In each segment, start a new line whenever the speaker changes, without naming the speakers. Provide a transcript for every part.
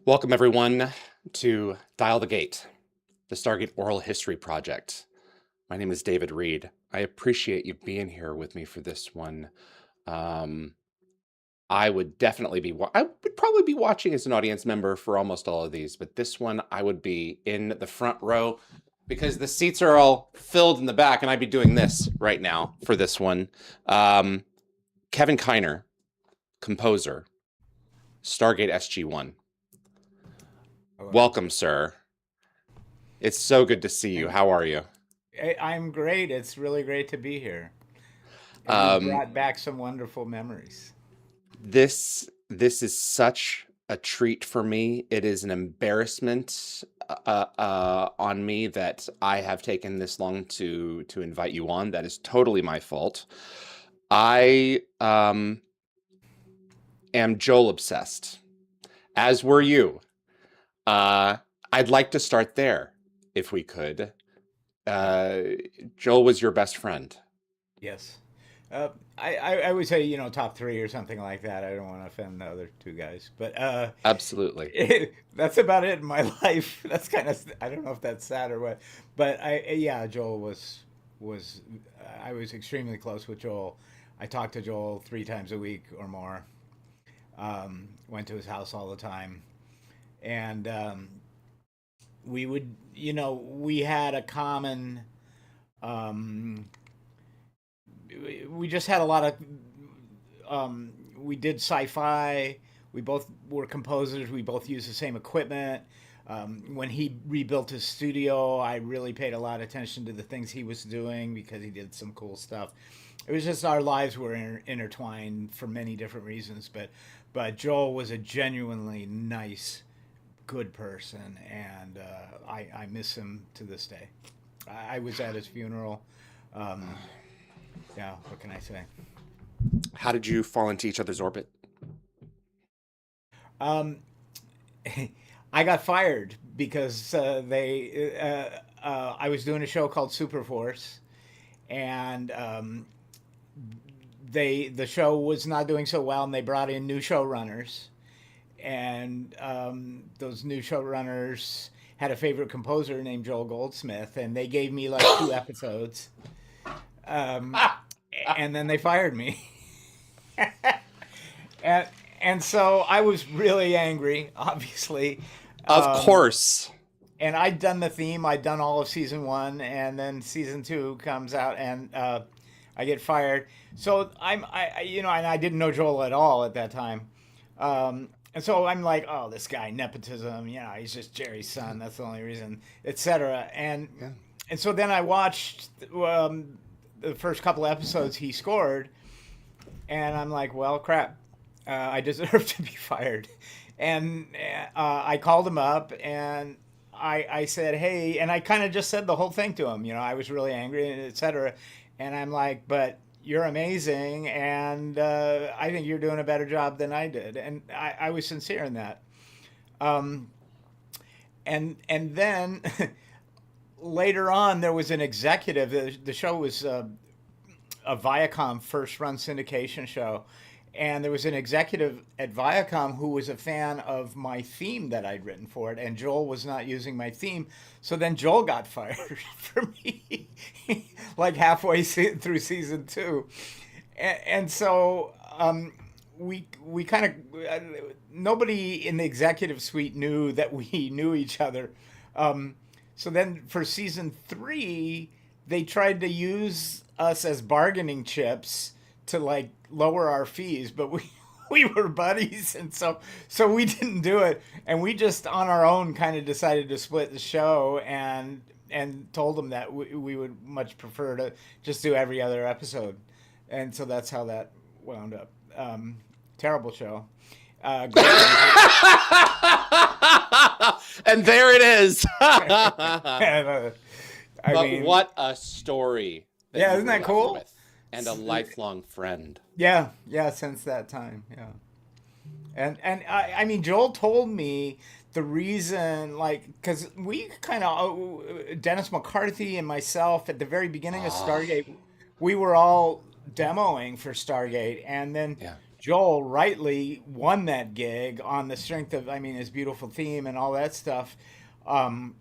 Welcome, everyone, to Dial the Gate, the Stargate Oral History Project. My name is David Reed. I appreciate you being here with me for this one. Um, I would probably be watching as an audience member for almost all of these, but this one I would be in the front row because the seats are all filled in the back, and I'd be doing this right now for this one. Kevin Kiner, composer, Stargate SG-1.
Hello.
Welcome, sir. It's so good to see you. How are you?
I'm great. It's really great to be here. And you
Um,
brought back some wonderful memories.
this is such a treat for me. It is an embarrassment on me that I have taken this long to invite you on. That is totally my fault. I am Joel obsessed, as were you. Uh, I'd like to start there, if we could. Uh, Joel was your best friend.
Yes. I would say, top three or something like that. I don't want to offend the other two guys. But
Absolutely.
that's about it in my life. That's kind of, I don't know if that's sad or what. But yeah, Joel was, I was extremely close with Joel. I talked to Joel 3 times a week or more. Went to his house all the time. And we would, we had a common, um, we just had a lot of, we did sci-fi. We both were composers. We both used the same equipment. When he rebuilt his studio, I really paid a lot of attention to the things he was doing because he did some cool stuff. It was just our lives were intertwined for many different reasons, but Joel was a genuinely nice, good person, and I miss him to this day. I was at his funeral. Um, yeah, what can I say?
How did you fall into each other's orbit?
Um, I got fired because I was doing a show called Superforce, and the show was not doing so well, and they brought in new showrunners, and those new showrunners had a favorite composer named Joel Goldsmith, and they gave me like 2 episodes, um, and then they fired me. and and so I was really angry, obviously.
Of
Um,
course.
and I'd done the theme. I'd done all of season 1, and then season 2 comes out, and I get fired. So and I didn't know Joel at all at that time. And so I'm like, oh, this guy nepotism. He's just Jerry's son. That's the only reason, etc.
Yeah.
And so then I watched the first couple episodes he scored, and I'm like, well, crap. I deserve to be fired. And I called him up and I said, hey, and I kind of just said the whole thing to him. I was really angry, etc. And I'm like, but you're amazing, and I think you're doing a better job than I did. And I was sincere in that. Um, and then later on, there was an executive. The show was a Viacom first run syndication show. And there was an executive at Viacom who was a fan of my theme that I'd written for it, and Joel was not using my theme. So then Joel got fired for me, like halfway through season 2, and so we kind of nobody in the executive suite knew that we knew each other. So then for season 3, they tried to use us as bargaining chips to like lower our fees, but we were buddies, and so we didn't do it, and we just on our own kind of decided to split the show, and told them that we would much prefer to just do every other episode, and so that's how that wound up. Terrible show. Great music.
And there it is.
I
But
mean,
what a story that
yeah,
you
isn't
were
that
left
cool?
with. And a lifelong friend.
Yeah, since that time, yeah. And I mean, Joel told me the reason, like, because we kind of, Dennis McCarthy and myself at the very beginning of
Oh,
Stargate, we were all demoing for Stargate. And then
yeah.
Joel rightly won that gig on the strength of, I mean, his beautiful theme and all that stuff. Um,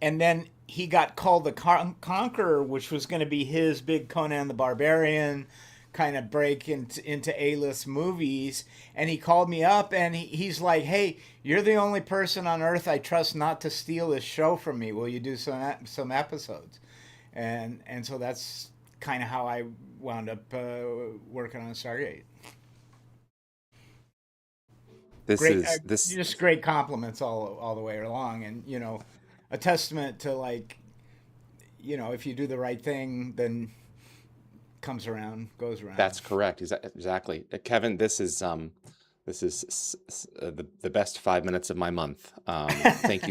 and then he got called the Conqueror, which was going to be his big Conan the Barbarian kind of break into A-list movies. And he called me up and he's like, "Hey, you're the only person on earth I trust not to steal this show from me. Will you do some episodes?" And so that's kind of how I wound up working on Stargate.
This
Great,
is this
just great compliments all the way along, and a testament to, like, if you do the right thing, then comes around, goes around.
That's correct. Exactly. Kevin, this is the best 5 minutes of my month. Thank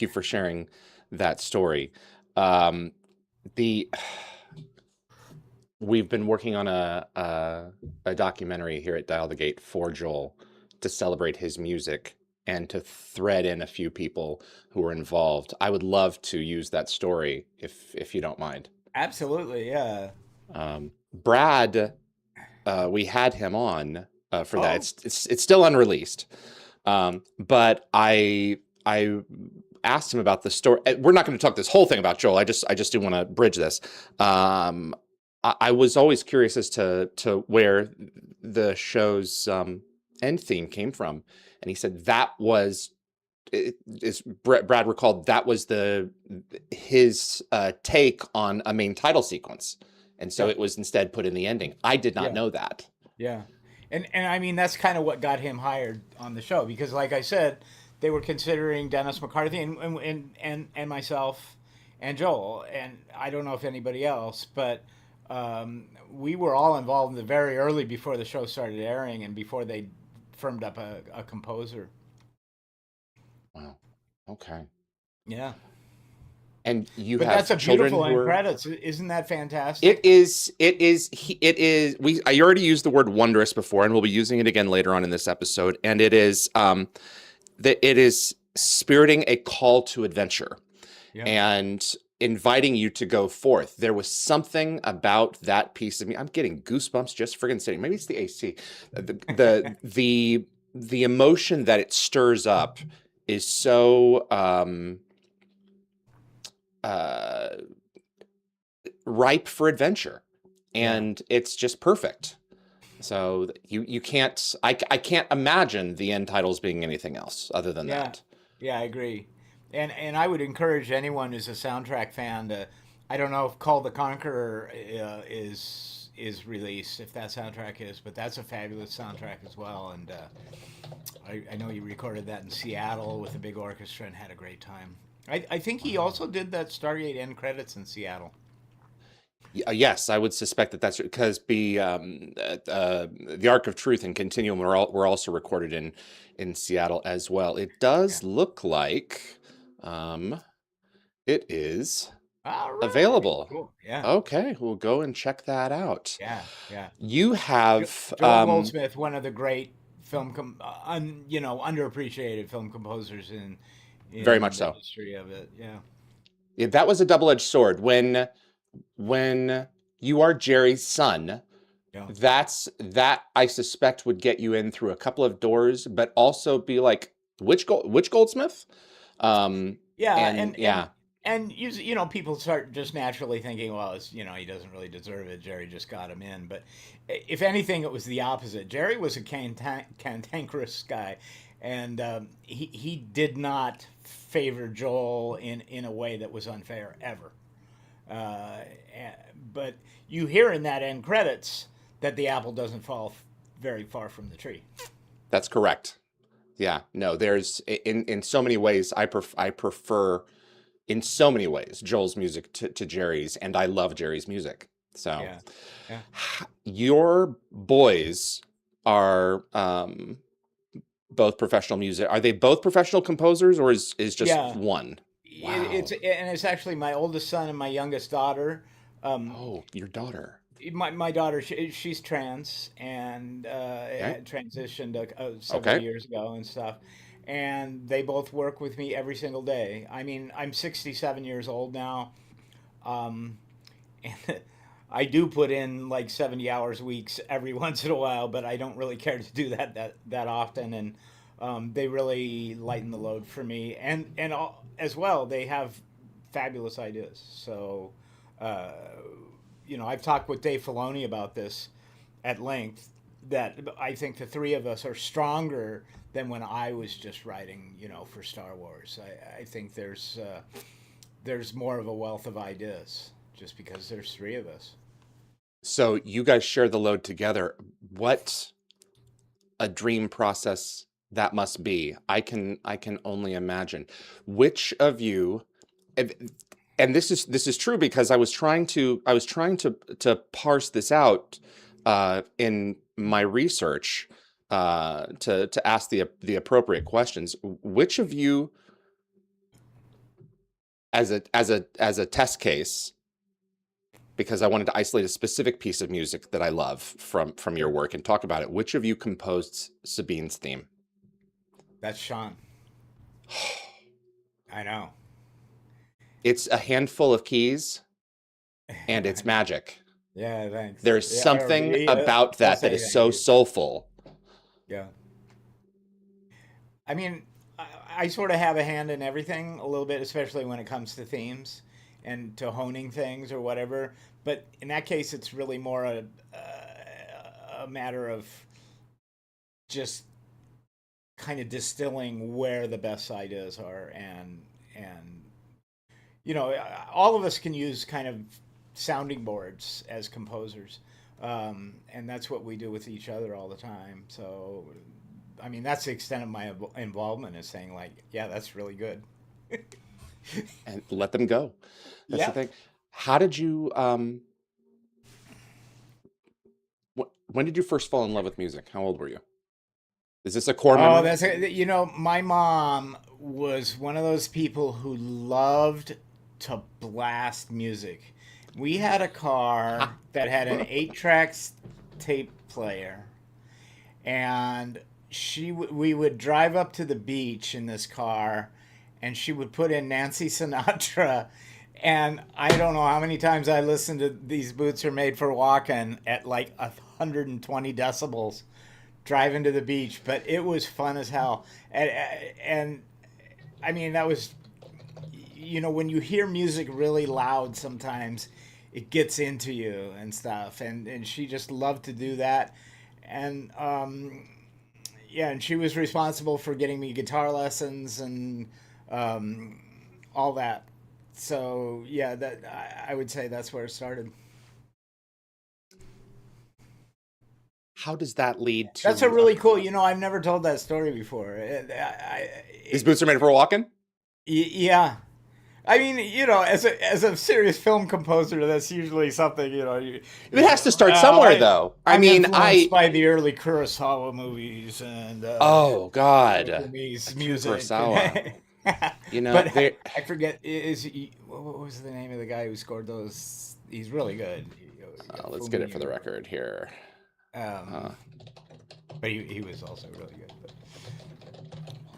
you for sharing that story. Um, the We've been working on a documentary here at Dial the Gate for Joel to celebrate his music and to thread in a few people who were involved. I would love to use that story if you don't mind.
Absolutely, yeah.
Brad, we had him on for that.
Oh,
It's still unreleased, but I asked him about the story. We're not going to talk this whole thing about Joel. I just do want to bridge this. I was always curious as to where the show's end theme came from, and he said that was. Brad recalled that was his take on a main title sequence, and so
yeah,
it was instead put in the ending. I did not
yeah,
know that.
yeah. And I mean, that's kind of what got him hired on the show, because, like I said, they were considering Dennis McCarthy and myself and Joel, and I don't know if anybody else, but we were all involved in the very early before the show started airing and before they firmed up a composer.
Wow. Okay.
Yeah.
And you
But that's
have
a
children
beautiful
who
end
are.
credits. Isn't that
It
fantastic?
is. It is. It is. I already used the word wondrous before, and we'll be using it again later on in this episode. And it is. That it is spiriting a call to adventure
Yeah.
and inviting you to go forth. There was something about that piece of me. I'm getting goosebumps just friggin' saying. Maybe it's the AC. The emotion that it stirs up is so uh, ripe for adventure,
Yeah.
and it's just perfect. So you can't. I can't imagine the end titles being anything else other than
Yeah.
that.
Yeah, I agree. And I would encourage anyone who's a soundtrack fan to, I don't know if Call the Conqueror is released, if that soundtrack is, but that's a fabulous soundtrack as well. And I know he recorded that in Seattle with a big orchestra and had a great time. I think he
Wow.
also did that Stargate end credits in Seattle.
Yes, I would suspect that that's because the Arc of Truth and Continuum were also recorded in Seattle as well. It
Yeah.
does look like um, it is
All right.
available.
Cool. Yeah.
Okay, we'll go and check that out.
Yeah. Yeah.
You have
Joel Goldsmith, one of the great underappreciated film composers
very much
in the
so.
history of it. Yeah.
Yeah, that was a double-edged sword. When you are Jerry's son,
Yeah.
that I suspect would get you in through a couple of doors, but also be like, which Goldsmith? Um,
Yeah,
and yeah,
and people start just naturally thinking, well, he doesn't really deserve it. Jerry just got him in. But if anything, it was the opposite. Jerry was a cantankerous guy, and he did not favor Joel in a way that was unfair ever. Uh, but you hear in that end credits that the apple doesn't fall very far from the tree.
that's correct. Yeah, no, there's in so many ways I prefer in so many ways Joel's music to Jerry's, and I love Jerry's music. So
Yeah, yeah,
your boys are both professional music. Are they both professional composers, or is just
yeah.
one? Wow.
It's actually my oldest son and my youngest daughter. Um,
Oh, your daughter.
my daughter, she's trans and
Okay.
had transitioned several
Okay.
years ago and stuff. And they both work with me every single day. I mean, I'm 67 years old now. Um, and I do put in like 70 hours weeks every once in a while, but I don't really care to do that often. And they really lighten the load for me. As well, they have fabulous ideas. So, uh, I've talked with Dave Filoni about this at length. That I think the three of us are stronger than when I was just writing, for Star Wars. I think there's more of a wealth of ideas just because there's three of us.
So you guys share the load together. What a dream process that must be. I can only imagine. Which of you, and this is true because I was trying to parse this out in my research to ask the appropriate questions. Which of you, as a test case, because I wanted to isolate a specific piece of music that I love from your work and talk about it. Which of you composed Sabine's theme?
That's Sean. I know.
It's a handful of keys and it's magic.
Yeah, thanks.
There's
Yeah,
something about
I'll
that
say
is
thank
so
you.
soulful.
Yeah. I mean, I sort of have a hand in everything a little bit, especially when it comes to themes and to honing things or whatever. But in that case, it's really more a matter of just kind of distilling where the best ideas are, and all of us can use kind of sounding boards as composers, and that's what we do with each other all the time. So, I mean, that's the extent of my involvement, is saying like, yeah, that's really good.
And let them go. That's the
Yeah.
thing. How did you when did you first fall in love with music? How old were you? Is this a core
Oh,
memory?
my mom was one of those people who loved to blast music. We had a car that had an 8-track tape player, and we would drive up to the beach in this car, and she would put in Nancy Sinatra, and I don't know how many times I listened to These Boots Are Made for Walking at like 120 decibels driving to the beach, but it was fun as hell. And I mean, that was, when you hear music really loud, sometimes it gets into you and stuff. And she just loved to do that. And yeah, and she was responsible for getting me guitar lessons and um, all that. So yeah, that I would say that's where it started.
How does that lead
That's a
to
really cool. I've never told that story before.
These boots are made for walking?
Yeah, I mean, as a serious film composer, that's usually something.
It has to start somewhere though. I
I'm
mean,
influenced by the early Kurosawa movies and
oh God,
Japanese
Akira
music.
Kurosawa.
But
There.
I forget, what was the name of the guy who scored those? He's really good.
Let's get it for the record here.
Um, but he was also really good. But.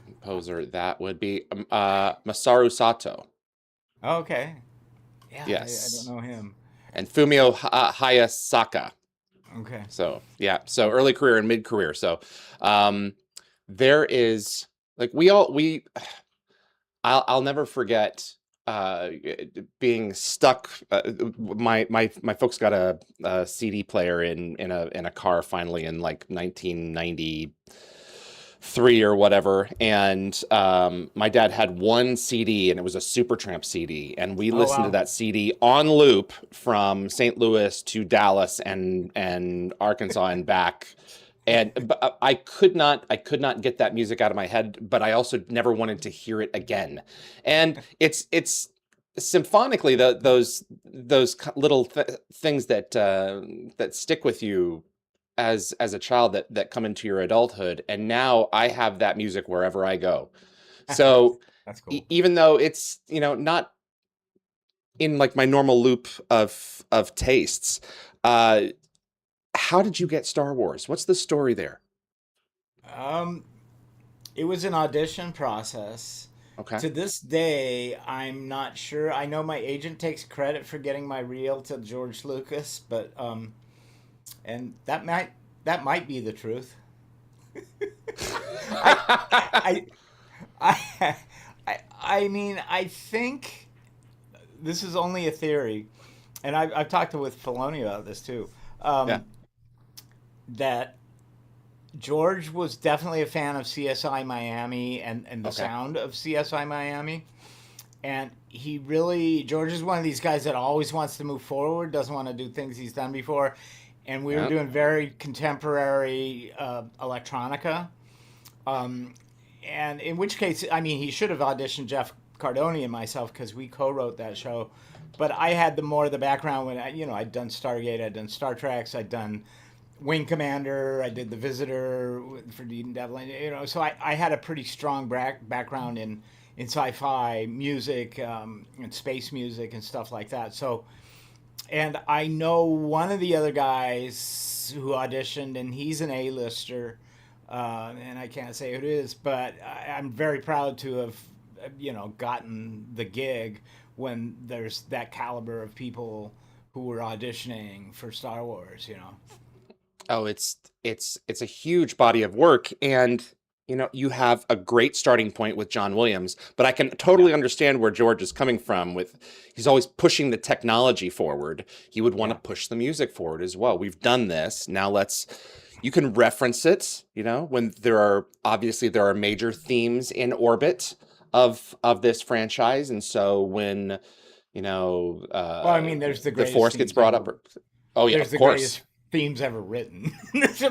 Composer, that would be Masaru Sato.
Okay. Yeah, I don't
Yes,
know him.
and Fumio Hayasaka.
Okay.
So yeah, so early career and mid career. So um, there is like I'll never forget being stuck. My folks got a CD player in a car finally in like 1993 or whatever, and my dad had one CD and it was a Supertramp CD, and we
Oh
listened to
wow.
that CD on loop from St. Louis to Dallas and Arkansas and back. And I could not get that music out of my head, but I also never wanted to hear it again. And it's symphonically those little things that stick with you as a child that come into your adulthood. And now I have that music wherever I go. So
That's cool.
even though it's not in like my normal loop of tastes, uh, how did you get Star Wars? What's the story there?
Um, it was an audition process.
Okay.
To this day, I'm not sure. I know my agent takes credit for getting my reel to George Lucas, but and that might be the truth. I I I I mean, I think this is only a theory, and I've talked with Filoni about this too.
Yeah.
Um, that George was definitely a fan of CSI Miami and the
Okay.
sound of CSI Miami. And George is one of these guys that always wants to move forward, doesn't want to do things he's done before. And we were
Yeah.
doing very contemporary electronica. Um, and in which case, I mean, he should have auditioned Jeff Cardoni and myself because we co-wrote that show. But I had the more of the background when I'd done Stargate, I'd done Star Treks, I'd done Wing Commander, I did The Visitor for Dean Devlin. So I had a pretty strong background in sci-fi music and space music and stuff like that. So, and I know one of the other guys who auditioned, and he's an A-lister, and I can't say who it is, but I'm very proud to have, gotten the gig when there's that caliber of people who were auditioning for Star Wars.
Oh, it's a huge body of work, and you have a great starting point with John Williams, but I can
Yeah,
totally understand where George is coming from with he's always pushing the technology forward. He would want to
yeah,
push the music forward as well. We've done this. Now let's you can reference it, when there are major themes in orbit of this franchise, and so when, you know,
well, I
uh
mean, there's the
the
greatest
Force gets
themes
brought
ever.
up. Oh yeah,
There's
of
the greatest
course.
themes ever written.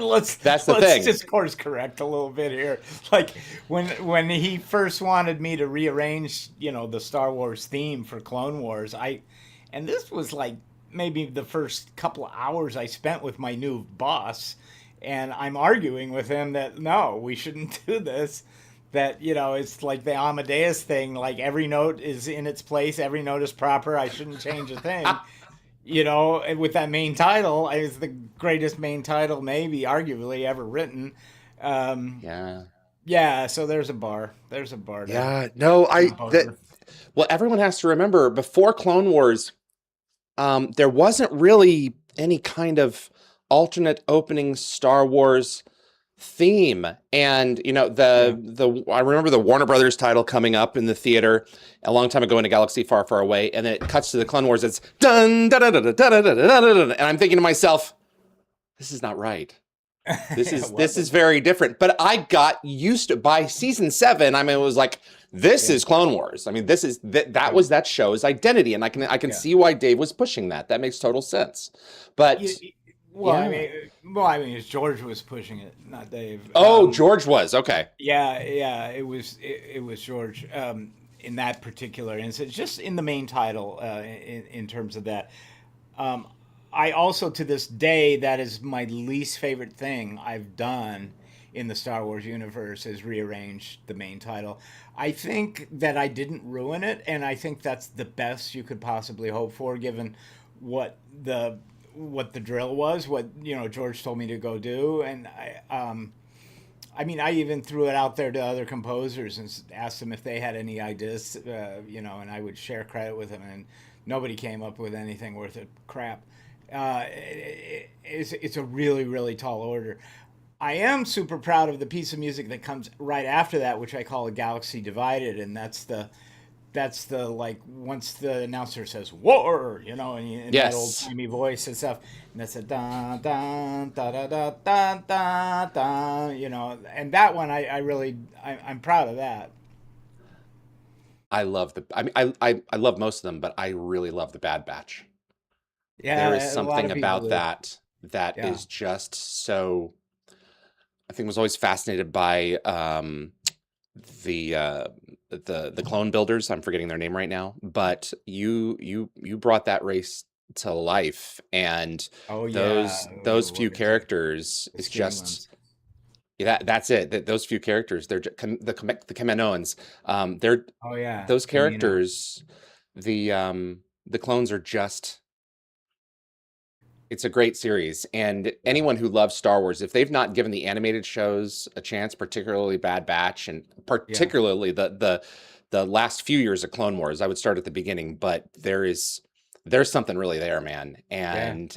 let's
That's the
let's
thing.
just course correct a little bit here. Like when he first wanted me to rearrange, the Star Wars theme for Clone Wars, and this was like maybe the first couple of hours I spent with my new boss, and I'm arguing with him that no, we shouldn't do this. That it's like the Amadeus thing. Like every note is in its place, every note is proper. I shouldn't change a thing. And with that main title, it's the greatest main title, maybe arguably ever written. Um,
Yeah.
yeah, so there's a bar. There's a bar to
Yeah, no,
jump
that
over.
well, everyone has to remember before Clone Wars, there wasn't really any kind of alternate opening Star Wars theme. And
Yeah.
the I remember the Warner Brothers title coming up in the theater a long time ago in a galaxy far, far away, and then it cuts to the Clone Wars. It's dun da da da da da da da da da, and I'm thinking to myself, this is not right. This
It
is this is
wasn't.
very different. But I got used to by season 7. I mean, it was like this
Yeah.
is Clone Wars. I mean, this is that
Yeah.
was that show's identity, and I can
Yeah.
see why Dave was pushing that. That makes total sense.
You,
But
well, I
yeah.
mean, well, I mean, it's George was pushing it, not Dave.
Oh, George was okay.
Yeah, yeah, it was George in that particular instance, just in the main title in terms of that. Um, I also, to this day, that is my least favorite thing I've done in the Star Wars universe is rearrange the main title. I think that I didn't ruin it, and I think that's the best you could possibly hope for, given what the what the drill was, what George told me to go do, and I mean, I even threw it out there to other composers and asked them if they had any ideas, and I would share credit with them, and nobody came up with anything worth a crap. It's a really, really tall order. I am super proud of the piece of music that comes right after that, which I call a Galaxy Divided, and that's the like once the announcer says war, in that old
Yes,
timey voice and stuff, and that's a da da da da da da da da, and that one I really I'm proud of that.
I love the. I mean, I love most of them, but I really love the Bad Batch. There is
Yeah, a lot
something
of people
about
do.
that that
Yeah.
is just so. I think was always fascinated by the uh the clone builders. I'm forgetting their name right now, but you brought that race to life, and
Oh yeah.
those few
What is it?
characters
The
is
skinny
just
ones.
that's it. That those few characters, they're the Kaminoans. They're
Oh yeah,
those
Camino.
characters. The clones are just it's a great series, and
Yeah.
anyone who loves Star Wars, if they've not given the animated shows a chance, particularly Bad Batch, and
Yeah.
particularly the last few years of Clone Wars. I would start at the beginning, but there's something really there, man.
Yeah.
And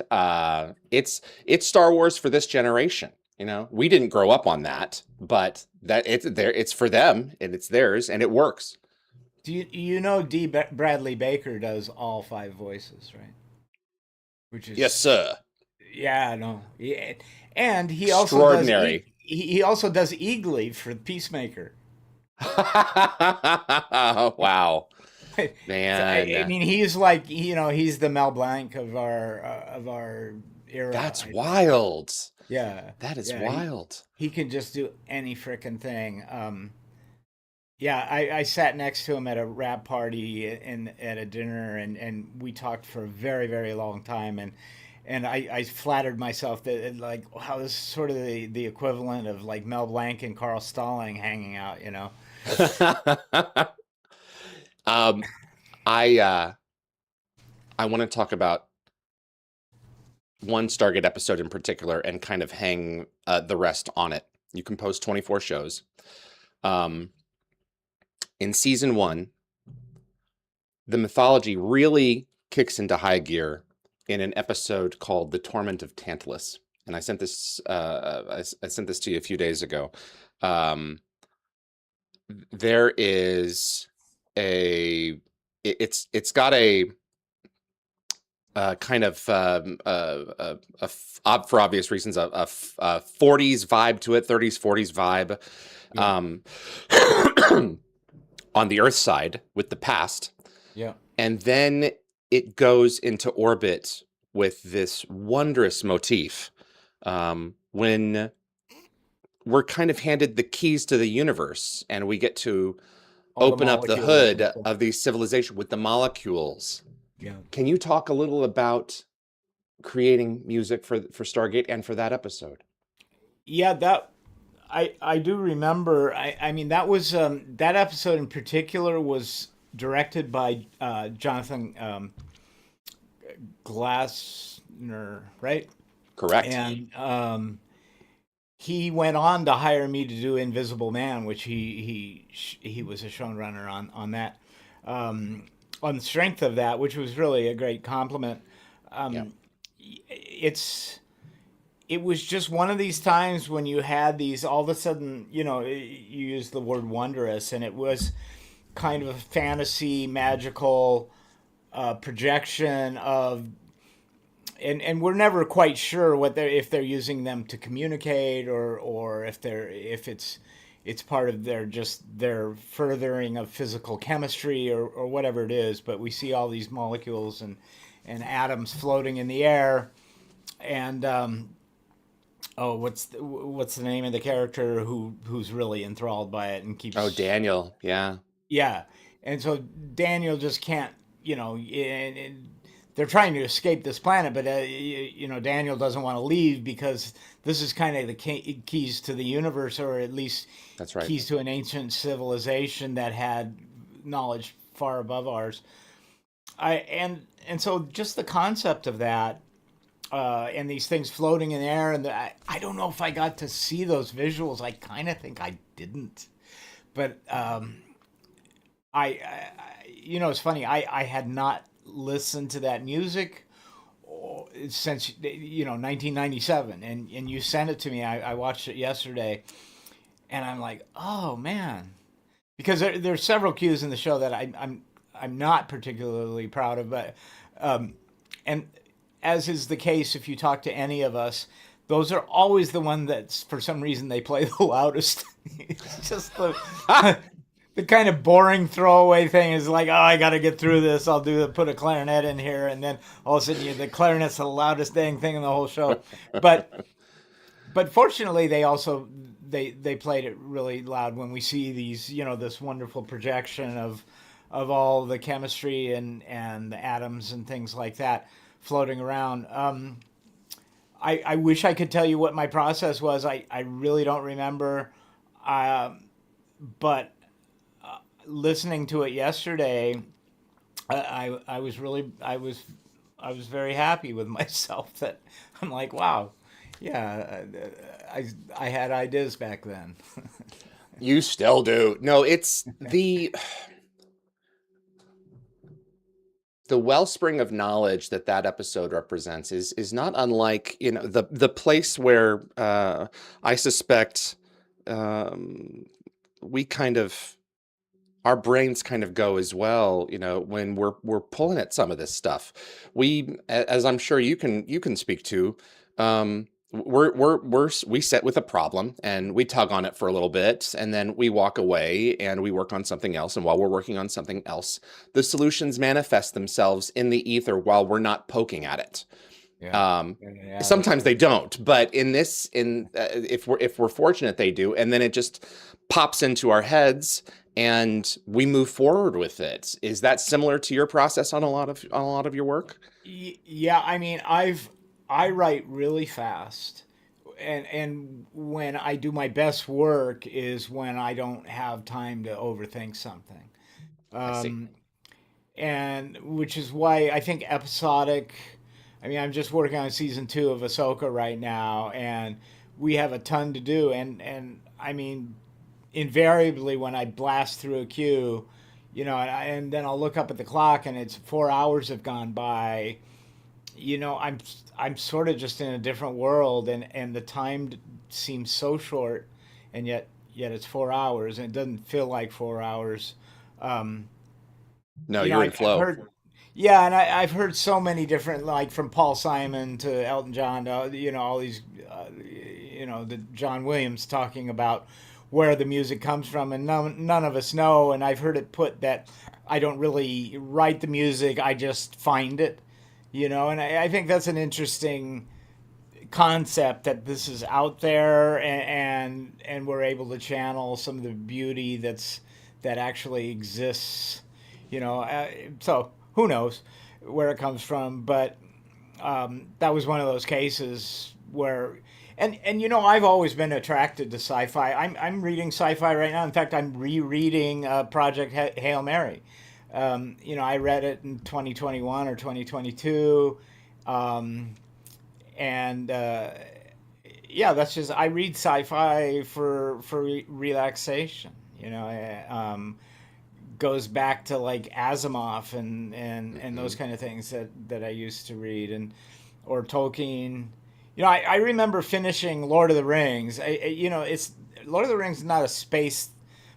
it's Star Wars for this generation. You know, we didn't grow up on that, but that it's there. It's for them, and it's theirs, and it works.
Do you know Bradley Baker does all 5 voices, right? Which
Yes,
is
sir.
yeah, no. Yeah. And
Extraordinary.
He also does Eagly for Peacemaker.
Wow,
So, I
man,
mean, he's like, he's the Mel Blanc of our era.
that's wild.
Yeah,
That is
yeah.
wild.
He can just do any frickin' thing. Yeah, I sat next to him at a rap party at a dinner, and we talked for a very very long time, and I flattered myself that like how this is sort of the equivalent of like Mel Blanc and Carl Stalling hanging out, you know.
um, I I want to talk about one Stargate episode in particular and kind of hang the rest on it. You can post 24 shows. Um, in season 1, the mythology really kicks into high gear in an episode called "The Torment of Tantalus," and I sent this I sent this to you a few days ago. Um, there is it's got a kind of for obvious reasons a 40s vibe to it, 30s 40s vibe,
Yeah,
on the Earth side with the past,
yeah.
and then it goes into orbit with this wondrous motif, when we're kind of handed the keys to the universe and we get to
All the
open up the
molecules
hood
and stuff.
of these civilizations with the molecules.
Yeah.
Can you talk a little about creating music for Stargate and for that episode?
Yeah, that I do remember. I mean that was that episode in particular was directed by Jonathan Glassner, right?
Correct.
And he went on to hire me to do Invisible Man, which he was a showrunner on that. On the strength of that, which was really a great compliment.
Yeah.
It's it was just one of these times when you had these all of a sudden, you used the word wondrous, and it was kind of a fantasy, magical projection of, and we're never quite sure what they're if they're using them to communicate or if it's part of their furthering of physical chemistry or whatever it is. But we see all these molecules and atoms floating in the air, and oh, what's the name of the character who's really enthralled by it and
Oh,
keeps
Daniel. Yeah.
yeah, and so Daniel just can't, and they're trying to escape this planet, but Daniel doesn't want to leave because this is kind of the keys to the universe, or at least
That's right.
keys to an ancient civilization that had knowledge far above ours. And so just the concept of that, and these things floating in the air, and I don't know if I got to see those visuals. I kind of think I didn't, but it's funny. I had not listened to that music since 1997, and you sent it to me. I watched it yesterday, and I'm like, oh man, because there's several cues in the show that I'm not particularly proud of, but and as is the case if you talk to any of us, those are always the one that's for some reason they play the loudest. It's just the kind of boring throwaway thing is like, oh, I got to get through this. I'll put a clarinet in here, and then all of a sudden the clarinet's the loudest dang thing in the whole show. But fortunately, they also they played it really loud when we see these, this wonderful projection of all the chemistry and the atoms and things like that floating around. I wish I could tell you what my process was. I really don't remember. But listening to it yesterday, I was really I was very happy with myself that I'm like, wow, yeah, I had ideas back then.
You still do. No, it's the the wellspring of knowledge that that episode represents is not unlike, the place where I suspect um, we kind of our brains kind of go as well, when we're pulling at some of this stuff. As I'm sure you can speak to, we sit with a problem and we tug on it for a little bit, and then we walk away and we work on something else. And while we're working on something else, the solutions manifest themselves in the ether while we're not poking at it.
Yeah.
Um,
Yeah, that's
Sometimes they
true.
don't, but if we're fortunate, they do, and then it just pops into our heads and we move forward with it. Is that similar to your process on a lot of your work?
Yeah, I mean, I write really fast, and when I do my best work is when I don't have time to overthink something.
I see.
Um, and which is why I think episodic. I mean, I'm just working on season 2 of Ahsoka right now, and we have a ton to do. And I mean, invariably when I blast through a queue, and then I'll look up at the clock and it's 4 hours have gone by. I'm sort of just in a different world, and the time seems so short, and yet it's 4 hours, and it doesn't feel like 4 hours. Um,
No, you're in
I've
flow.
heard, yeah, and I've heard so many different, like from Paul Simon to Elton John, to, all these, the John Williams talking about where the music comes from, and none of us know. And I've heard it put that I don't really write the music; I just find it, And I think that's an interesting concept, that this is out there, and we're able to channel some of the beauty that actually exists, so who knows where it comes from, but that was one of those cases where, I've always been attracted to sci-fi. I'm reading sci-fi right now. In fact, I'm rereading Project Hail Mary. I read it in 2021 or 2022, um, and yeah, that's just, I read sci-fi for relaxation. Goes back to like Asimov and those
Hmm.
kind of things that I used to read, and or Tolkien. I remember finishing Lord of the Rings. It's Lord of the Rings is not a space,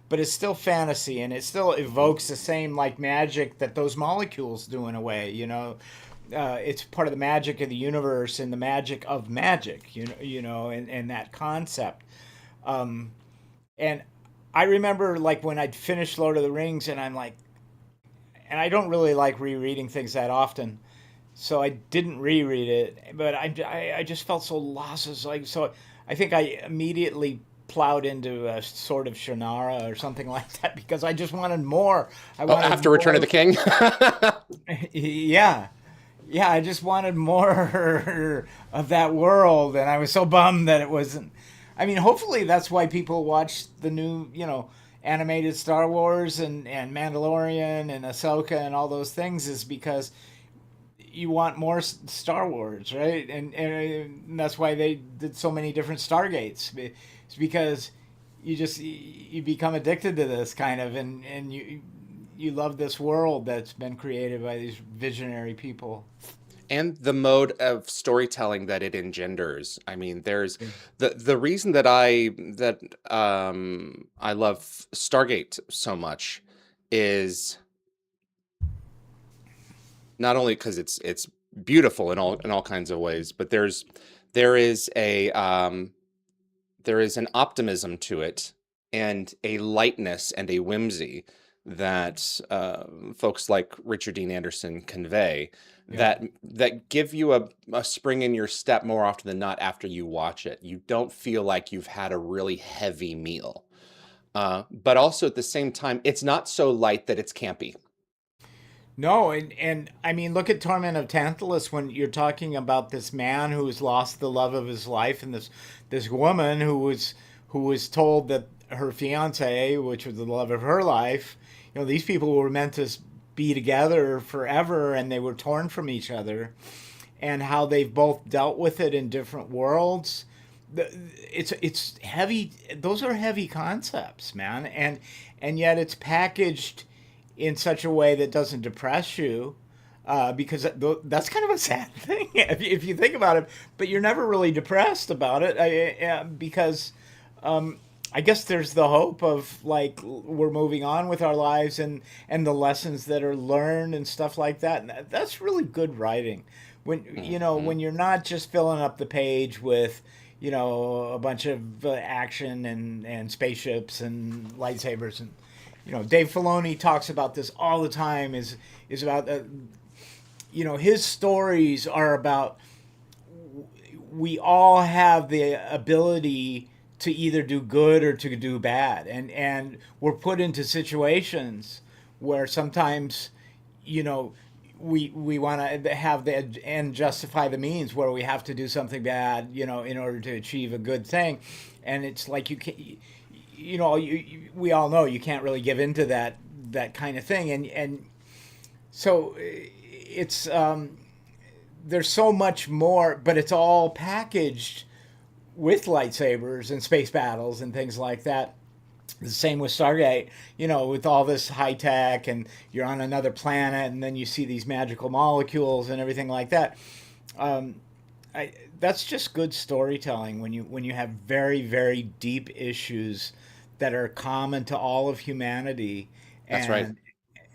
but it's still fantasy, and it still
Hmm.
evokes the same like magic that those molecules do in a way. It's part of the magic of the universe and the magic of magic. And that concept. Um, and I remember like when I'd finished Lord of the Rings, and I'm like, and I don't really like rereading things that often, so I didn't reread it. But I just felt so lost. It's like, so I think I immediately plowed into a sort of Shannara or something like that, because I just wanted more. I
Oh,
wanted
after Return of the
more.
King.
Yeah. Yeah, I just wanted more of that world, and I was so bummed that it wasn't. I mean, hopefully that's why people watch the new, animated Star Wars and Mandalorian and Ahsoka and all those things, is because you want more Star Wars, right? And that's why they did so many different Stargates. It's because you become addicted to this kind of, and you love this world that's been created by these visionary people.
And the mode of storytelling that it engenders. I mean, there's the reason that I love Stargate so much is not only because it's beautiful in all kinds of ways, but there is a there is an optimism to it, and a lightness and a whimsy that folks like Richard Dean Anderson convey,
Yeah.
that give you a spring in your step more often than not after you watch it. You don't feel like you've had a really heavy meal. But also at the same time, it's not so light that it's campy.
No, and I mean, look at Torment of Tantalus, when you're talking about this man who has lost the love of his life, and this woman who was told that her fiance, which was the love of her life, these people were meant to be together forever, and they were torn from each other, and how they've both dealt with it in different worlds. It's heavy. Those are heavy concepts, man, and yet it's packaged in such a way that doesn't depress you. because that's kind of a sad thing if you think about it. But you're never really depressed about it because I guess there's the hope of like we're moving on with our lives and the lessons that are learned and stuff like that. And that's really good writing. When
Hmm.
when you're not just filling up the page with a bunch of action and spaceships and lightsabers and Dave Filoni talks about this all the time is about his stories are about we all have the ability to either do good or to do bad, and we're put into situations where sometimes you know we want to have the end justify the means, where we have to do something bad in order to achieve a good thing. And it's like you can we all know you can't really give into that kind of thing. And so it's there's so much more, but it's all packaged with lightsabers and space battles and things like that. The same with Stargate, with all this high tech, and you're on another planet, and then you see these magical molecules and everything like that. Um, that's just good storytelling when you have very very deep issues that are common to all of humanity,
That's right.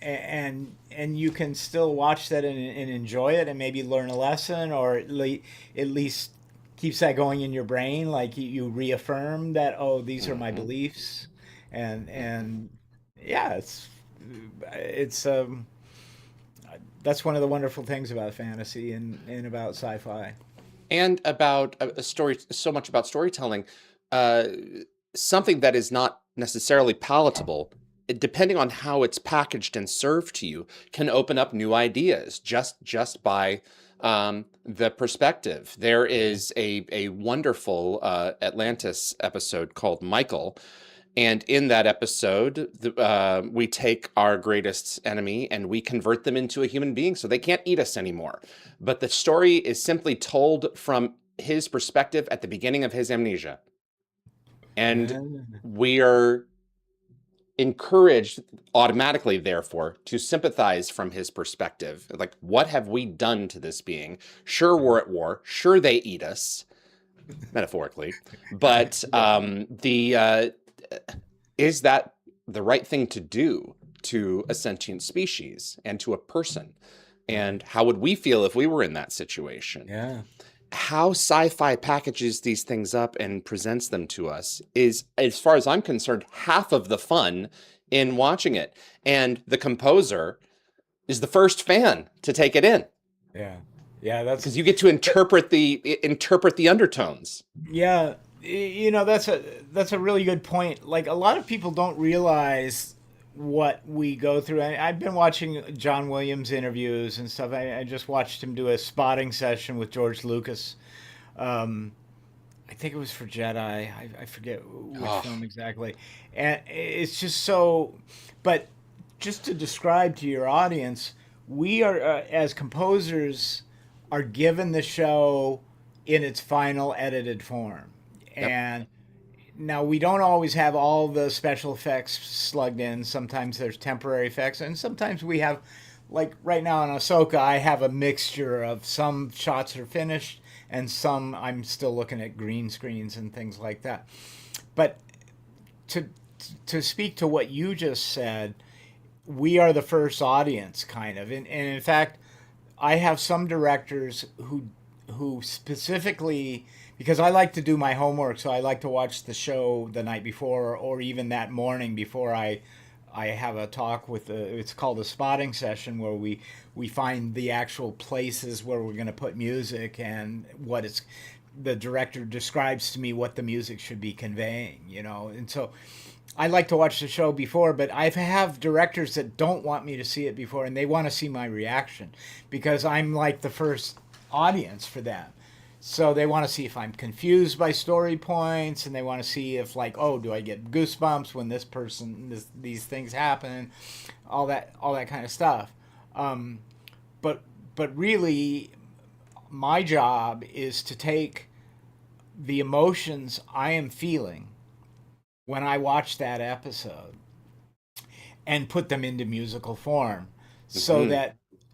and you can still watch that and enjoy it and maybe learn a lesson, or at least keeps that going in your brain, like you reaffirm that, oh, these are my
Hmm.
beliefs. and
Hmm.
and yeah, it's that's one of the wonderful things about fantasy and about sci-fi.
And about a story, so much about storytelling, uh, something that is not necessarily palatable, depending on how it's packaged and served to you, can open up new ideas just by the perspective. There is a wonderful Atlantis episode called Michael, and in that episode, we take our greatest enemy and we convert them into a human being so they can't eat us anymore. But the story is simply told from his perspective at the beginning of his amnesia. And
Yeah.
we are encouraged automatically, therefore, to sympathize from his perspective. Like, what have we done to this being? Sure, we're at war. Sure, they eat us, metaphorically. But
Yeah.
the is that the right thing to do to a sentient species and to a person?
Right.
And how would we feel if we were in that situation?
Yeah.
How sci-fi packages these things up and presents them to us is, as far as I'm concerned, half of the fun in watching it. And the composer is the first fan to take it in
Yeah. Yeah. That's
because you get to interpret the undertones.
Yeah, that's a really good point. Like, a lot of people don't realize what we go through. I've been watching John Williams interviews and stuff. I just watched him do a spotting session with George Lucas. Um, I think it was for Jedi. I forget which
Oh,
film exactly. And it's just so. But just to describe to your audience, we are as composers are given the show in its final edited form,
yep.
and now we don't always have all the special effects slugged in. Sometimes there's temporary effects, and sometimes we have, like right now in Ahsoka, I have a mixture of some shots are finished and some I'm still looking at green screens and things like that. But to to speak to what you just said, we are the first audience, kind of, and in fact, I have some directors who specifically, because I like to do my homework, so I like to watch the show the night before or even that morning before I have a talk with the. It's called a spotting session, where we find the actual places where we're going to put music and what it's. The director describes to me what the music should be conveying, and so I like to watch the show before, but I have directors that don't want me to see it before, and they want to see my reaction because I'm like the first audience for them. So they want to see if I'm confused by story points, and they want to see if, like, oh, do I get goosebumps when these things happen, all that kind of stuff. Um, but really, my job is to take the emotions I am feeling when I watch that episode and put them into musical form, so
Hmm.
that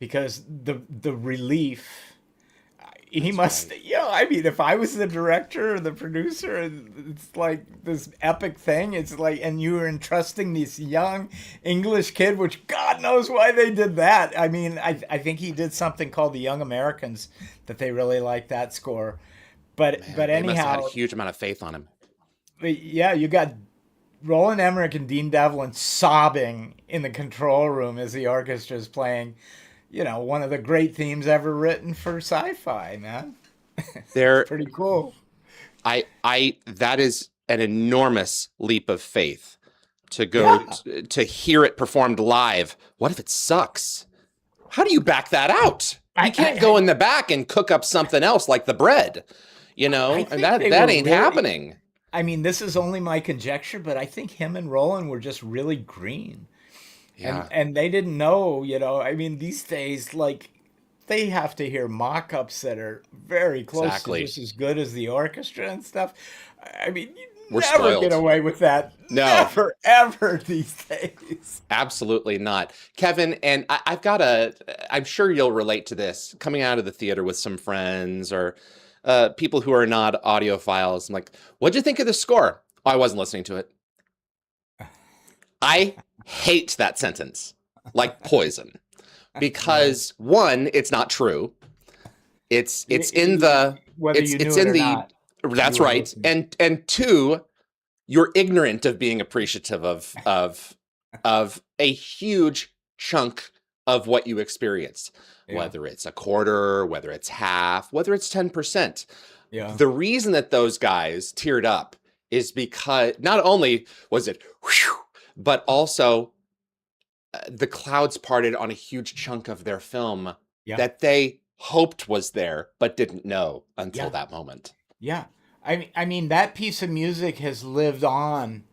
because the relief. He
That's
must,
right.
I mean, if I was the director or the producer, and it's like this epic thing. It's like, and you were entrusting this young English kid, which God knows why they did that. I mean, I think he did something called the Young Americans that they really liked that score.
Man,
But
they must have had a
anyhow,
huge amount of faith on him.
yeah, you got Roland Emmerich and Dean Devlin sobbing in the control room as the orchestra is playing, one of the great themes ever written for sci-fi, man. It's
There,
pretty cool.
that is an enormous leap of faith to go
Yeah.
to hear it performed live. What if it sucks? How do you back that out? You
I, I,
can't go
I
in the back and cook up something else like the bread,
I
and
think
that
they
that
were
ain't
really.
happening.
I mean, this is only my conjecture, but I think him and Roland were just really green, and
Yeah,
and they didn't know. I mean, these days, like they have to hear mock-ups that are very close to
exactly.
just as good as the orchestra and stuff. I mean, you
We're
never get
spoiled.
away with that.
No,
Never, ever these days.
absolutely not. Kevin, and I've got I'm sure you'll relate to this coming out of the theater with some friends or people who are not audiophiles. I'm like, what'd you think of the score? Oh, I wasn't listening to it. I hate that sentence like poison
Yeah.
because one, it's not true. It's in the
Whether you
it's
knew it
in
or
the
not, you
that's
were
right.
listening.
And two, you're ignorant of being appreciative of a huge chunk of what you experienced,
Yeah,
whether it's a quarter, whether it's half, whether it's 10%.
yeah,
The reason that those guys teared up is because not only was it whew, but also the clouds parted on a huge chunk of their film
yeah,
that they hoped was there but didn't know until
yeah.
that moment.
Yeah, I mean that piece of music has lived on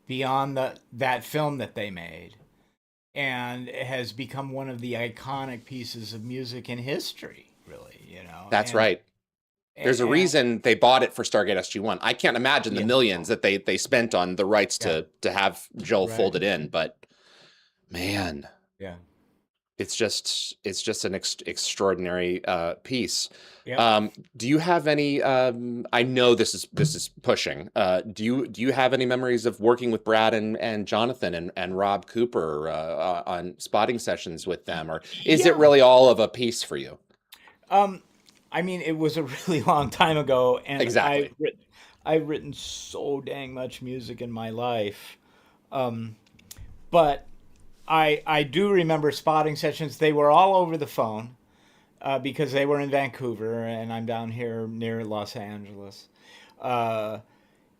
beyond that film that they made, and it has become one of the iconic pieces of music in history. Really,
That's right. There's a
and
reason they bought it for Stargate SG-1. I can't imagine the
yeah,
millions that they spent on the rights
yeah,
to have Joel
right,
folded in, but man,
yeah,
it's just an extraordinary piece.
yeah.
Do you have any? I know this is pushing. Do you have any memories of working with Brad and Jonathan and Rob Cooper on spotting sessions with them, or is it
Yeah.
really all of a piece for you?
Um, I mean, it was a really long time ago, and
Exactly.
I've written so dang much music in my life. Um, but I do remember spotting sessions. They were all over the phone because they were in Vancouver and I'm down here near Los Angeles. Uh,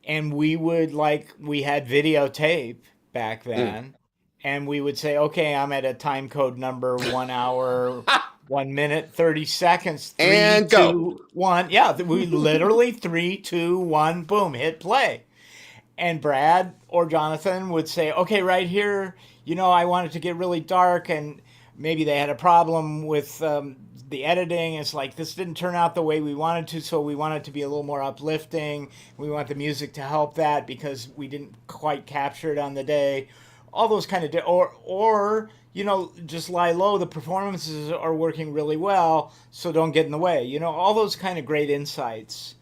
and we had videotape back
Mm.
then, and we would say, okay, I'm at a time code number 1 hour, 1 minute, 30 seconds, three,
And go.
two, one. Yeah, we literally three, two, one, boom, hit play. And Brad or Jonathan would say, okay, right here, I want it to get really dark. And maybe they had a problem with the editing. It's like, this didn't turn out the way we wanted to. So we want it to be a little more uplifting. We want the music to help that because we didn't quite capture it on the day. All those kind of, just lie low. The performances are working really well. So don't get in the way. All those kind of great insights.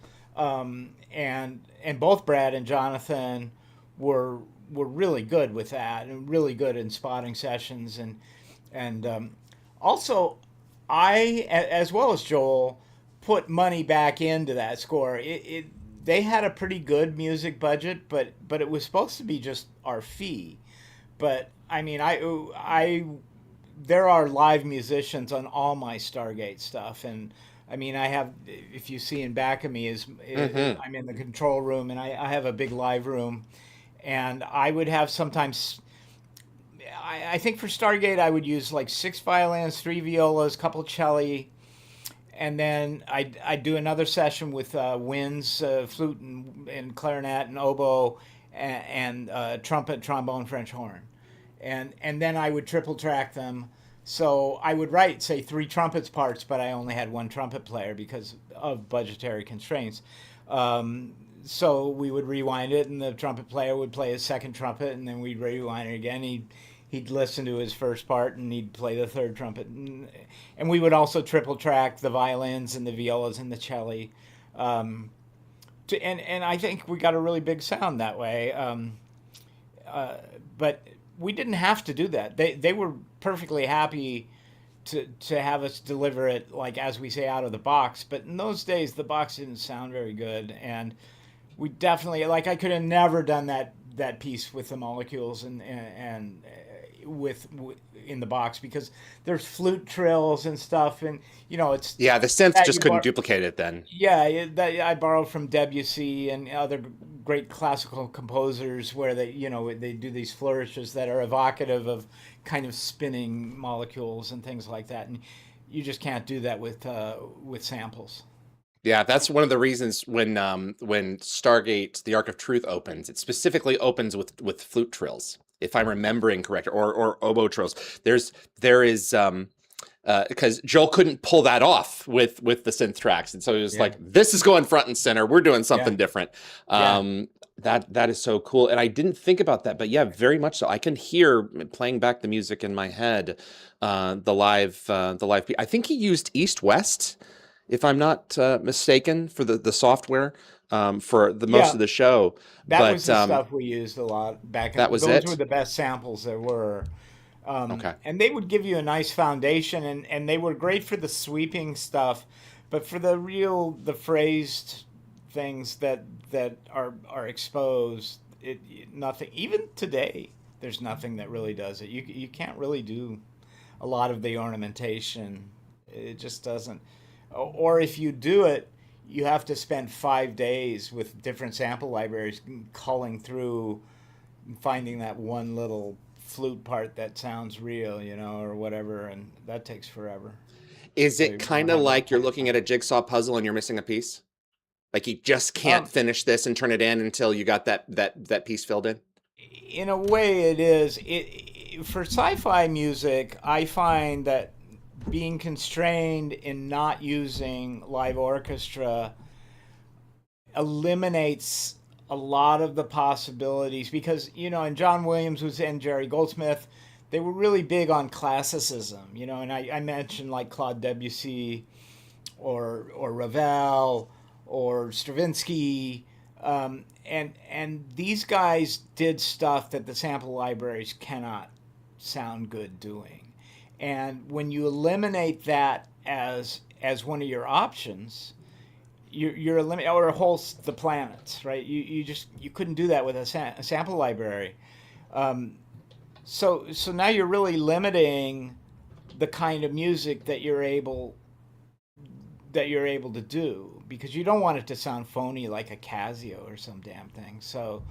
And both Brad and Jonathan were were really good with that and really good in spotting sessions and also as well as Joel put money back into that score. They had a pretty good music budget, but it was supposed to be just our fee. But I mean, I there are live musicians on all my Stargate stuff, and I mean, I have. If you see in back of me
Hmm.
I'm in the control room, and I have a big live room, and I would have sometimes. I think for Stargate, I would use like six violins, three violas, couple celli, and then I'd do another session with winds, flute, and clarinet, and oboe, and trumpet, trombone, French horn, and then I would triple track them. So I would write, say, three trumpets parts, but I only had one trumpet player because of budgetary constraints. Um, so we would rewind it, and the trumpet player would play his second trumpet, and then we'd rewind it again. he'd listen to his first part and he'd play the third trumpet, and we would also triple track the violins and the violas and the cello. And I think we got a really big sound that way. But we didn't have to do that. They were perfectly happy to have us deliver it, like, as we say, out of the box. But in those days, the box didn't sound very good, and we definitely, like, I could have never done that piece with the molecules and with in the box, because there's flute trills and stuff, and it's
Yeah, the synth
that
just couldn't duplicate it then.
yeah, that I borrowed from Debussy and other great classical composers, where they do these flourishes that are evocative of kind of spinning molecules and things like that, and you just can't do that with samples.
Yeah, that's one of the reasons when Stargate: The Ark of Truth opens, it specifically opens with flute trills, if I'm remembering correct, or oboe trills. There is because Joel couldn't pull that off with the synth tracks, and so he was
Yeah,
like, "This is going front and center. We're doing
yeah,
something different."
yeah.
That is so cool, and I didn't think about that, but yeah, very much so. I can hear playing back the music in my head, the live. I think he used East West, if I'm not mistaken, for the software for the most
Yeah,
of the show.
that was
But
the stuff we used a lot back
that
in.
was
Those were
it.
the best samples there were.
Okay.
And they would give you a nice foundation, and they were great for the sweeping stuff, but for the phrased things that are exposed, nothing. Even today, there's nothing that really does it. You can't really do a lot of the ornamentation. It just doesn't. Or if you do it, you have to spend 5 days with different sample libraries culling through, finding that one little flute part that sounds real, or whatever, and that takes forever.
Is
So
it
you don't
kind of
have that
like you're
kind of
looking
time.
at a jigsaw puzzle and you're missing a piece? Like you just can't
Um,
finish this and turn it in until you got that piece filled in?
in a way, it is. For sci-fi music, I find that being constrained in not using live orchestra eliminates a lot of the possibilities, because and John Williams was and Jerry Goldsmith, they were really big on classicism, and I mentioned like Claude Debussy or Ravel or Stravinsky, and these guys did stuff that the sample libraries cannot sound good doing, and when you eliminate that as one of your options, you're eliminating, or the planets, right? You couldn't do that with a sample library. So now you're really limiting the kind of music that you're able to do, because you don't want it to sound phony like a Casio or some damn thing. So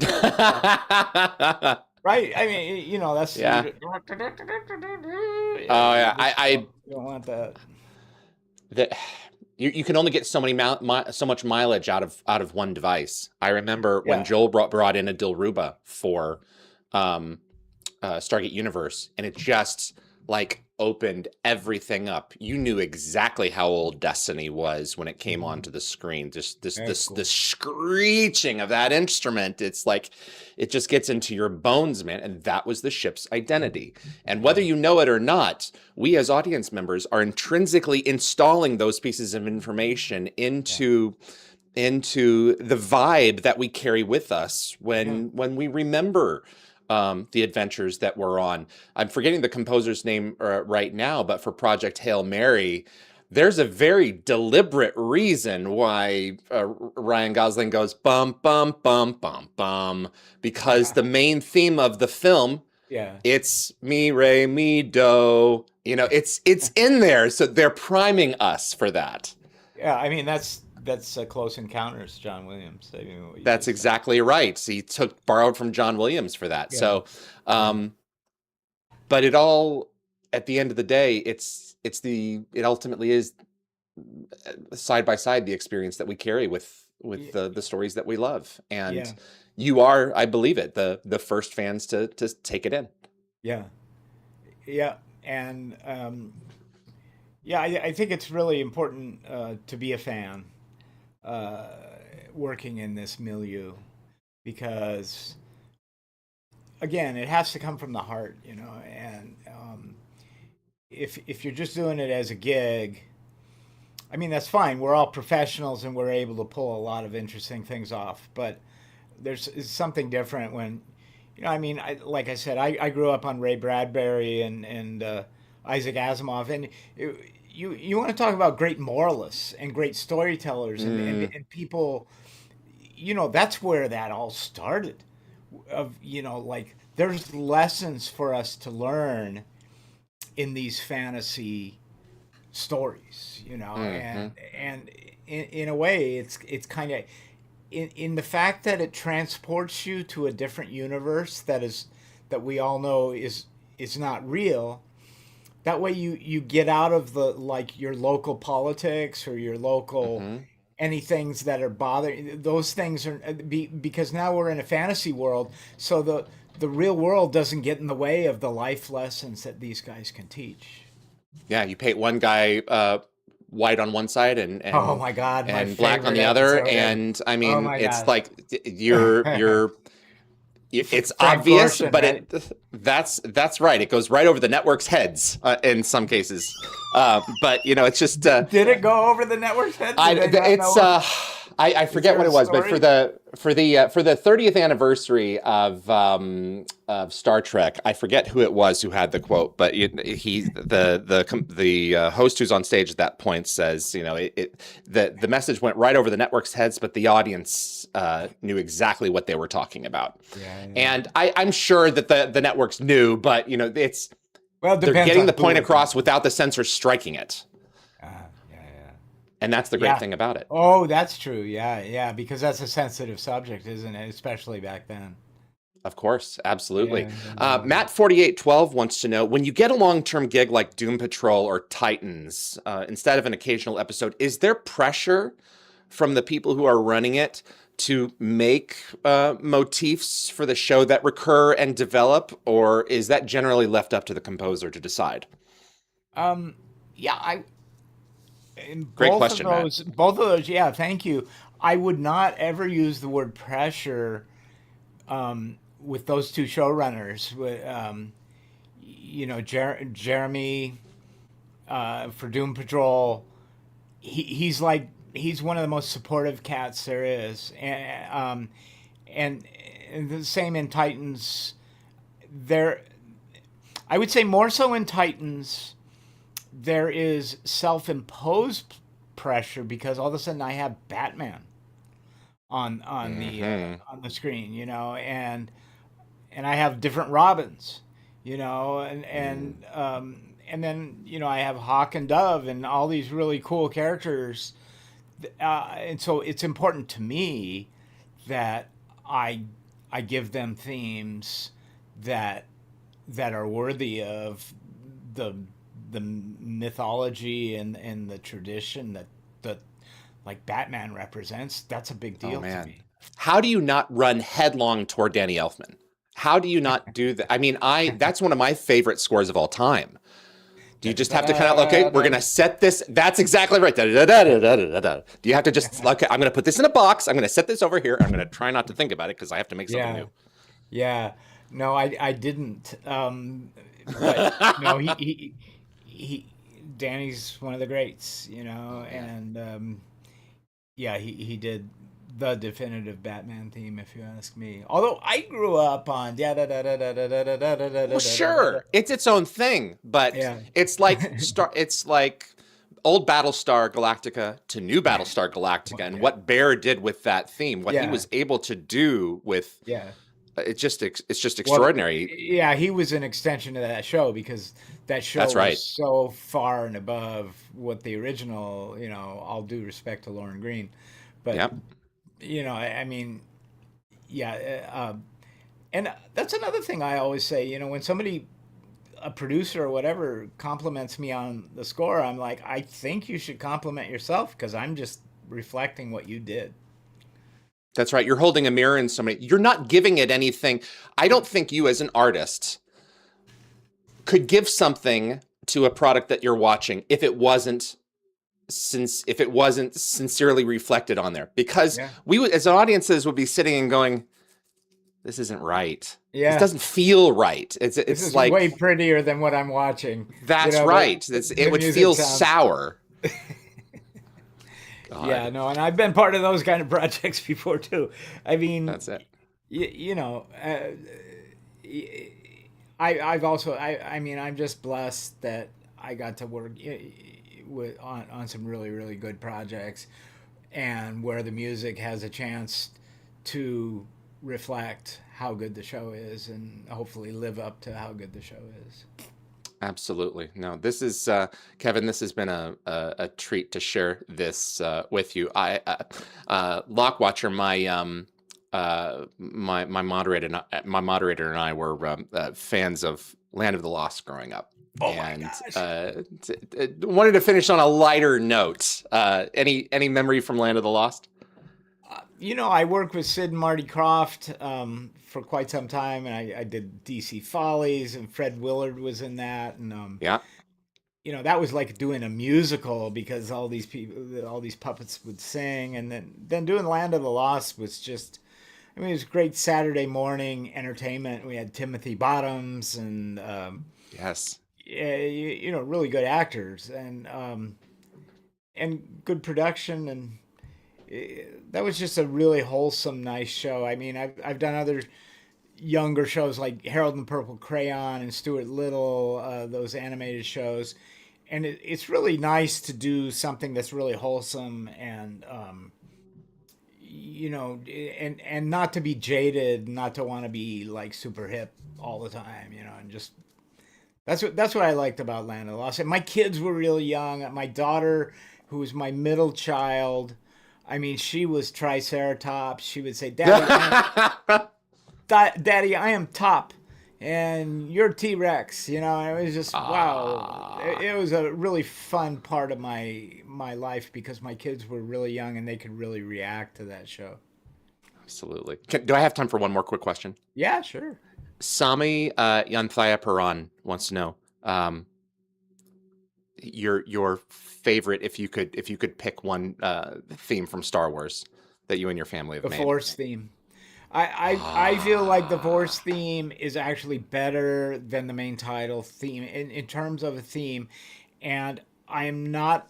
right, I mean, that's
Yeah.
you,
Oh
you
yeah.
just you don't want that.
The, you can only get so many so much mileage out of one device. I remember when
Yeah,
Joel brought in a Dilruba for um, Stargate Universe, and it just like opened everything up. You knew exactly how old Destiny was when it came onto the screen. Just
that's
the
cool.
screeching of that instrument. It's like it just gets into your bones, man. And that was the ship's identity. And whether
Yeah,
you know it or not, we as audience members are intrinsically installing those pieces of information
yeah,
into the vibe that we carry with us
yeah.
when we remember the adventures that we're on. I'm forgetting the composer's name right now, but for Project Hail Mary, there's a very deliberate reason why Ryan Gosling goes bum bum bum bum bum, because the main theme of the film,
Yeah.
it's me re mi do. It's in there, so they're priming us for that.
Yeah, I mean that's Close Encounters, John Williams. I mean, what you
That's
just said.
exactly right. So he borrowed from John Williams for that.
Yeah,
So,
yeah,
um, but it all, at the end of the day, it ultimately is side by side the experience that we carry with
Y-
the stories that we love. And
yeah,
you are, I believe it, the first fans to take it in.
yeah, yeah, and yeah, I think it's really important to be a fan uh, working in this milieu, because again, it has to come from the heart, and if you're just doing it as a gig, I mean, that's fine. We're all professionals and we're able to pull a lot of interesting things off. But it's something different when, I mean, like I said, I grew up on Ray Bradbury and Isaac Asimov, and you want to talk about great moralists and great storytellers and people, that's where that all started. Like there's lessons for us to learn in these fantasy stories, and in a way it's kind of in the fact that it transports you to a different universe that we all know is not real. That way you get out of the like your local politics or your local any things that are bothering those things are because now we're in a fantasy world, so the real world doesn't get in the way of the life lessons that these guys can teach.
Yeah, you paint one guy white on one side and
Oh my God, my
and black on
favorite
the other,
episode.
and I
Oh
mean,
my
it's
God.
like you're it's
Frank
obvious,
Gorshin,
but
right?
that's right. It goes right over the network's heads in some cases. But it's just
Did it go over the network's head?
I
Did they not
it's
know?
I
Is
forget
there
what
a
it was, but
story?
for the 30th anniversary of Star Trek, I forget who it was who had the quote, but the host who's on stage at that point says, the message went right over the network's heads, but the audience knew exactly what they were talking about,
Yeah, yeah.
and I'm sure that the networks knew, but it's
Well, it
they're
depends
getting
on
the
who
point
it
across
is.
without the censor striking it,
Yeah, yeah.
and that's the great
Yeah.
thing about it.
Oh, that's true. Yeah, yeah, because that's a sensitive subject, isn't it? Especially back then.
Of course, absolutely.
Yeah, yeah,
Matt 4812 wants to know, when you get a long-term gig like Doom Patrol or Titans, instead of an occasional episode, is there pressure from the people who are running it to make motifs for the show that recur and develop, or is that generally left up to the composer to decide?
yeah. I in
Great question, Matt.
both of those. Yeah, thank you. I would not ever use the word pressure with those two showrunners. Jeremy for Doom Patrol. He's one of the most supportive cats there is, and the same in Titans. There, I would say more so in Titans. There is self-imposed pressure because all of a sudden I have Batman on the screen, and I have different Robins, and then I have Hawk and Dove and all these really cool characters, and so it's important to me that I give them themes that are worthy of the mythology and the tradition that like Batman represents. That's a big
Oh
deal to
man.
me.
How do you not run headlong toward Danny Elfman? How do you not do that? I mean, that's one of my favorite scores of all time. Do you just have to kind of, okay, we're going to set this. That's exactly right. Da, da, da, da, da, da, da. Do you have to just, okay, I'm going to put this in a box. I'm going to set this over here. I'm going to try not to think about it because I have to make something
Yeah,
new.
yeah. No, I didn't. But no, he Danny's one of the greats,
Yeah.
and yeah, he did the definitive Batman theme, if you ask me. Although I grew up on da da da da da da da da da da da da
Well,
da da.
sure, it's its own thing, but
Yeah.
it's like It's like old Battlestar Galactica to new Battlestar Galactica, and
Yeah.
what Bear did with that theme, what he
Yeah.
was able to do with
Yeah.
it's just
Well,
extraordinary.
yeah, he was an extension of that show because that show
That's right.
was so far and above what the original, all due respect to Lauren Green. But,
Yep.
I mean, yeah. And that's another thing I always say, when somebody, a producer or whatever, compliments me on the score, I'm like, I think you should compliment yourself because I'm just reflecting what you did.
That's right. You're holding a mirror in somebody. You're not giving it anything. I don't think you as an artist could give something to a product that you're watching if it wasn't sincerely reflected on there, because
Yeah.
we would, as audiences, would be sitting and going, this isn't right. This
Yeah,
doesn't feel right.
this
It's
is way
like,
prettier than what I'm watching. You
that's
know,
right. It
the
would
music
feel
sounds.
sour.
Yeah,
God,
no, and I've been part of those kind of projects before too. I mean,
that's it.
you know, I've also I mean I'm just blessed that I got to work with on some really good projects, and where the music has a chance to reflect how good the show is and hopefully live up to how good the show is.
Absolutely. No, this is Kevin. This has been a treat to share this with you. Lock Watcher, my moderator and I were fans of Land of the Lost growing up,
Oh my
and
gosh.
wanted to finish on a lighter note. Any memory from Land of the Lost?
You know, I worked with Sid and Marty Croft for quite some time, and I did DC Follies, and Fred Willard was in that, and
Yeah,
you know, that was like doing a musical because all these people, all these puppets would sing, and then doing Land of the Lost was just, I mean, it was great Saturday morning entertainment. We had Timothy Bottoms and
yes,
yeah, you know, really good actors and good production, and that was just a really wholesome, nice show. I mean, I've done other younger shows like Harold and the Purple Crayon and Stuart Little, those animated shows, and it's really nice to do something that's really wholesome and you know, and not to be jaded, not to want to be like super hip all the time, you know, and just that's what I liked about Land of the Lost. And my kids were really young. My daughter, who was my middle child, I mean, she was Triceratops. She would say, Daddy, I am top, and you're T Rex." You know, it was just wow.
ah,
It was a really fun part of my life because my kids were really young and they could really react to that show.
absolutely. Do I have time for one more quick question?
Yeah, sure.
Sami Yanthaya Paran wants to know your favorite, if you could pick one theme from Star Wars that you and your family have
The
made.
Force theme. I feel like the
Ah,
Force theme is actually better than the main title theme in terms of a theme, and I'm not.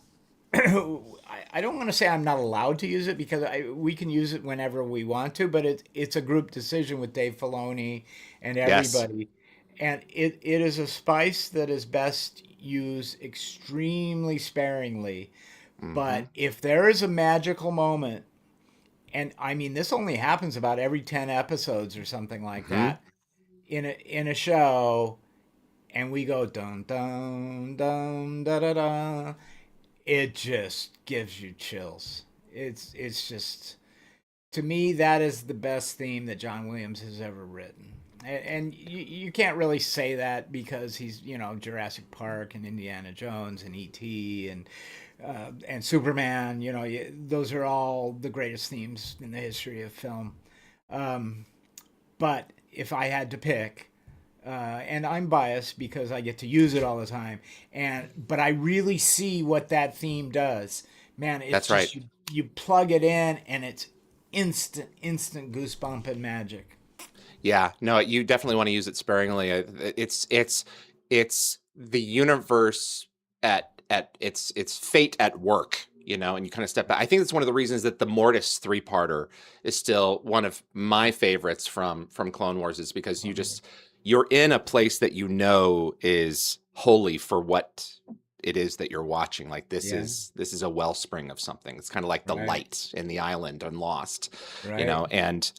I don't want to say I'm not allowed to use it because we can use it whenever we want to, but it's a group decision with Dave Filoni and
yes.
everybody, and it is a spice that is best used extremely sparingly.
Hmm.
But if there is a magical moment, and I mean this only happens about every 10 episodes or something like
Hmm.
that in a show, and we go dun dun dun da da da, it just gives you chills. It's just, to me, that is the best theme that John Williams has ever written. And you can't really say that because he's, you know, Jurassic Park and Indiana Jones and E.T. And Superman. You know, those are all the greatest themes in the history of film. Um, but if I had to pick, and I'm biased because I get to use it all the time, but I really see what that theme does. Man, it's
That's right.
just you plug it in and it's instant goosebump and magic.
Yeah. No, you definitely want to use it sparingly. It's the universe at its fate at work, and you kind of step back. I think that's one of the reasons that the Mortis three-parter is still one of my favorites from Clone Wars, is because you're in a place that is holy for what it is that you're watching. Like
Yeah,
this is a wellspring of something. It's kind of like the
right,
light in the island on Lost,
right.
and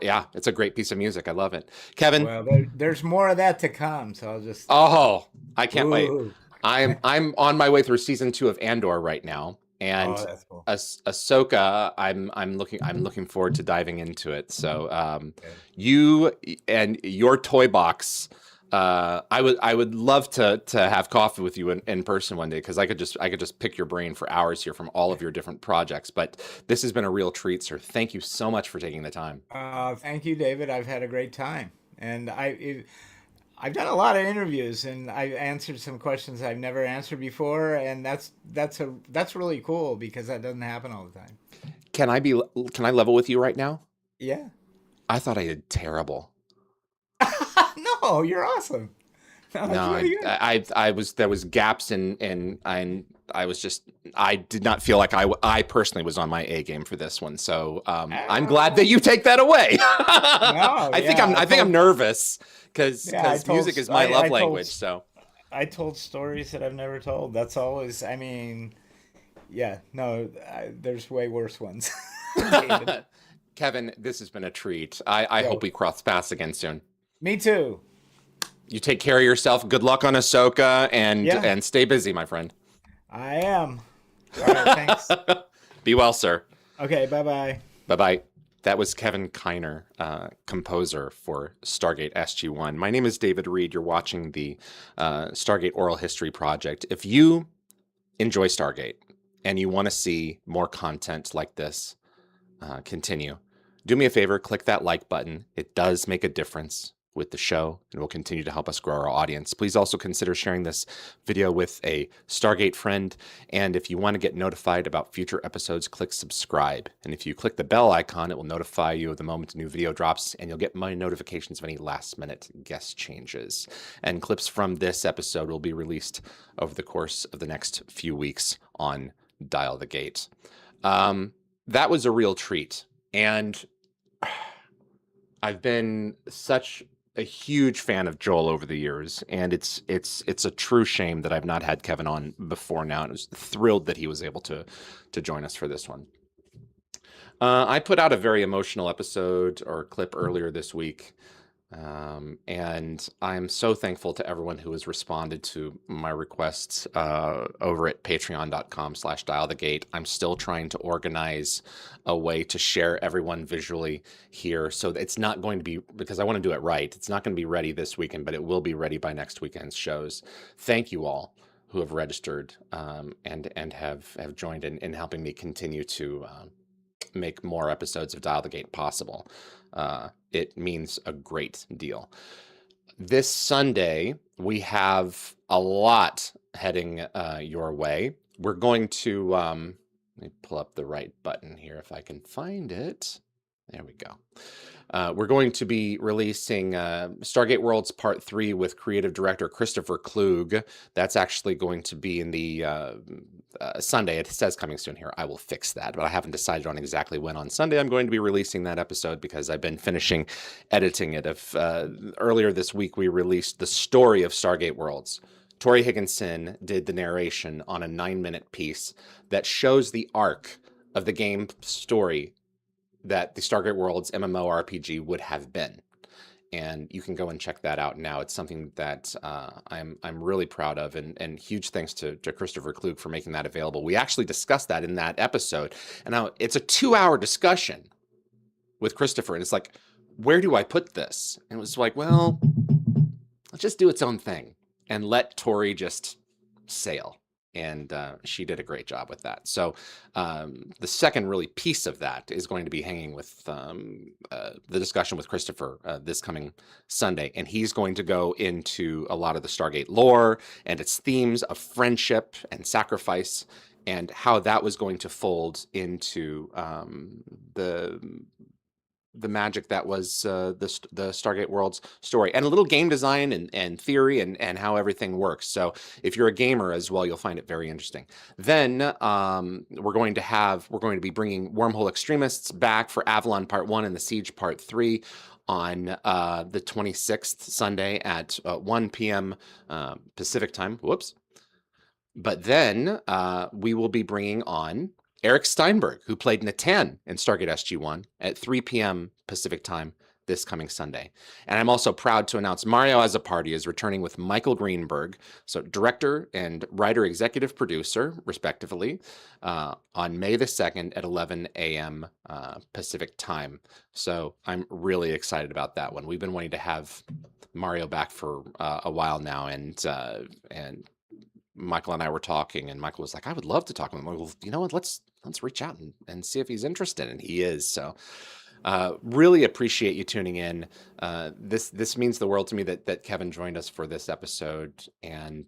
yeah, it's a great piece of music. I love it. Kevin,
Well, there's more of that to come, so I'll just.
oh, I can't wait.
Ooh.
I'm on my way through season 2 of Andor right now, and
Oh, that's cool.
Ahsoka, I'm looking forward to diving into it. So
Good.
you and your toy box, I would love to have coffee with you in person one day, because I could just pick your brain for hours here from all of your different projects. But this has been a real treat, sir. Thank you so much for taking the time.
Thank you, David. I've had a great time, and I've done a lot of interviews, and I've answered some questions I've never answered before, and that's really cool because that doesn't happen all the time.
Can I level with you right now?
Yeah.
I thought I did terrible.
No, you're awesome. No,
No,
that's really good.
I was there was gaps in I was just I did not feel like I personally was on my A game for this one. So I'm glad that
Uh,
you take that away.
no, yeah,
I think I'm nervous
yeah,
because music is my love language. So
I told stories that I've never told. That's always, I mean, yeah, no, there's way worse ones. David.
Kevin, this has been a treat. I hope
Yo,
we cross paths again soon.
me too.
You take care of yourself. Good luck on Ahsoka
Yeah,
and stay busy, my friend.
I am. All right, thanks.
Be well, sir.
Okay, bye bye.
Bye bye. That was Kevin Kiner, composer for Stargate SG-1. My name is David Reed. You're watching the Stargate Oral History Project. If you enjoy Stargate and you want to see more content like this continue, do me a favor, click that like button. It does make a difference with the show and will continue to help us grow our audience. Please also consider sharing this video with a Stargate friend. And if you want to get notified about future episodes, click subscribe. And if you click the bell icon, it will notify you of the moment a new video drops, and you'll get my notifications of any last minute guest changes. And clips from this episode will be released over the course of the next few weeks on Dial the Gate. That was a real treat. And I've been such a huge fan of Joel over the years, and it's a true shame that I've not had Kevin on before now. And I was thrilled that he was able to join us for this one. I put out a very emotional episode or clip earlier this week, and I'm so thankful to everyone who has responded to my requests over at patreon.com/dialthegate. I'm still trying to organize a way to share everyone visually here. So it's not going to be, because I want to do it right, it's not going to be ready this weekend, but it will be ready by next weekend's shows. Thank you all who have registered and have joined in helping me continue to make more episodes of Dial the Gate possible. It means a great deal. This Sunday, we have a lot heading your way. We're going to, let me pull up the right button here if I can find it. There we go. We're going to be releasing Stargate Worlds Part 3 with creative director Christopher Klug. That's actually going to be in the Sunday. It says coming soon here. I will fix that, but I haven't decided on exactly when on Sunday I'm going to be releasing that episode because I've been finishing editing it. Earlier this week, we released the story of Stargate Worlds. Tori Higginson did the narration on a 9-minute piece that shows the arc of the game story that the Stargate Worlds MMORPG would have been. And you can go and check that out now. It's something that I'm really proud of, and huge thanks to Christopher Klug for making that available. We actually discussed that in that episode, and now it's a 2-hour discussion with Christopher, and it's like, where do I put this? And it was like, well, let's just do its own thing and let Tori just sail. And she did a great job with that. So the second really piece of that is going to be hanging with the discussion with Christopher this coming Sunday. And he's going to go into a lot of the Stargate lore and its themes of friendship and sacrifice and how that was going to fold into the magic that was the Stargate Worlds story, and a little game design and theory and how everything works. So if you're a gamer as well, you'll find it very interesting. Then we're going to be bringing Wormhole Extremists back for Avalon Part 1 and the Siege Part 3 on the 26th Sunday at 1 p.m. Pacific time. Whoops. But then we will be bringing on Eric Steinberg, who played Natan in Stargate SG-1 at 3 p.m. Pacific time this coming Sunday. And I'm also proud to announce Mario as a Party is returning with Michael Greenberg, so director and writer executive producer, respectively, on May the 2nd at 11 a.m. Pacific time. So I'm really excited about that one. We've been wanting to have Mario back for a while now, and Michael and I were talking, and Michael was like, I would love to talk with him. Well, you know what? Let's reach out and see if he's interested. And he is. So really appreciate you tuning in. This means the world to me that Kevin joined us for this episode. And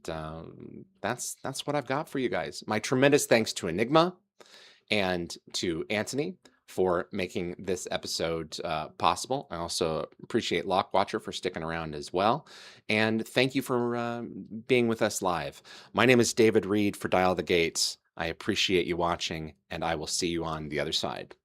that's what I've got for you guys. My tremendous thanks to Enigma and to Anthony for making this episode possible. I also appreciate Lockwatcher for sticking around as well. And thank you for being with us live. My name is David Reed for Dial the Gates. I appreciate you watching, and I will see you on the other side.